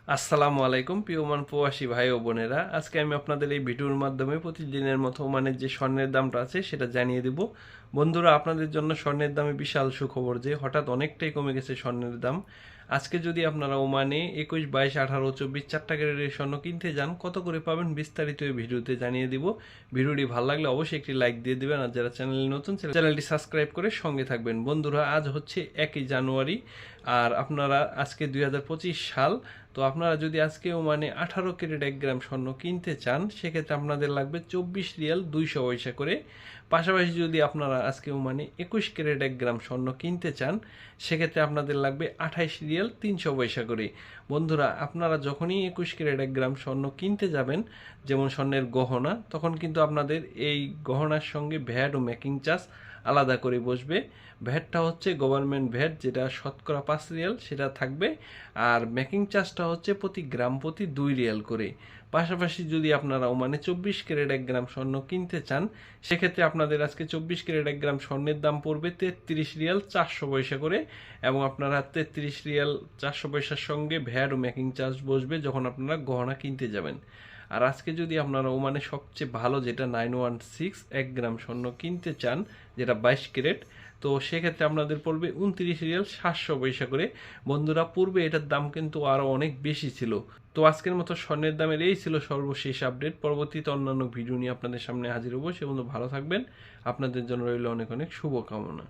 আসসালামু আলাইকুম প্রিয় ওমান প্রবাসী ভাই ও বোনেরা, আজকে আমি আপনাদের এই ভিডিওর মাধ্যমে প্রতিদিনের মতো ওমানের যে স্বর্ণের দামটা আছে সেটা জানিয়ে দেব। বন্ধুরা, আপনাদের জন্য স্বর্ণের দামে বিশাল সুখবর যে হঠাৎ অনেকটাই কমে গেছে স্বর্ণের দাম। আজকে যদি আপনারা ওমানে 21, 22, 18, 24 4টা ক্যারেটের স্বর্ণ কিনতে যান, কত করে পাবেন বিস্তারিত এই ভিডিওতে জানিয়ে দিব। ভিডিওটি ভালো লাগলে অবশ্যই একটি লাইক দিয়ে দিবেন, আর যারা চ্যানেলে নতুন চ্যানেলটি সাবস্ক্রাইব করে সঙ্গে থাকবেন। বন্ধুরা, আজ হচ্ছে 1 জানুয়ারি, আর আপনারা আজকে 2025 সাল। তো আপনারা যদি আজকে ওমানে 18 ক্যারেট 1 গ্রাম স্বর্ণ কিনতে চান, সেক্ষেত্রে আপনাদের লাগবে 24 রিয়াল 200 পয়সা করে। পাশাপাশি যদি আপনারা আজকে ওমানে 21 ক্যারেট 1 গ্রাম স্বর্ণ কিনতে চান, সেক্ষেত্রে আপনাদের লাগবে 28 রিয়াল 300 পয়সা করে। বন্ধুরা, আপনারা যখনই 21 ক্যারেট 1 গ্রাম স্বর্ণ কিনতে যাবেন, যেমন স্বর্ণের গহনা, তখন কিন্তু আপনাদের এই গহনার সঙ্গে ভ্যাট ও মেকিং চার্জ আলাদা করে বসবে। ভ্যাটটা হচ্ছে গভর্নমেন্ট ভ্যাট, যেটা শতকরা 5 রিয়াল, সেটা থাকবে। আর মেকিং চার্জটা হচ্ছে প্রতি গ্রাম প্রতি 2 রিয়াল করে। পাশাপাশি যদি আপনারা ওমানে 24 ক্যারেট 1 গ্রাম স্বর্ণ কিনতে চান, সেক্ষেত্রে আপনাদের আজকে 24 ক্যারেট 1 গ্রাম স্বর্ণের দাম পড়বে 33 রিয়াল 400 পয়সা করে। এবং আপনারা 33 রিয়াল 400 পয়সার সঙ্গে ভ্যাট ও মেকিং চার্জ বসবে যখন আপনারা গহনা কিনতে যাবেন। আর আজকে যদি আপনারা ওমানে সবচেয়ে ভালো যেটা 916 1 গ্রাম স্বর্ণ কিনতে চান, যেটা 22 ক্যারেট, তো সেক্ষেত্রে আপনাদের পড়বে 29 রিয়াল 700 পয়সা করে। বন্ধুরা, পূর্বে এটার দাম কিন্তু আরও অনেক বেশি ছিল। তো আজকের মতো স্বর্ণের দামের এই ছিল সর্বশেষ আপডেট। পরবর্তীতে অন্যান্য ভিডিও নিয়ে আপনাদের সামনে হাজির হবো। সে বন্ধু ভালো থাকবেন। আপনাদের জন্য রইল অনেক অনেক শুভকামনা।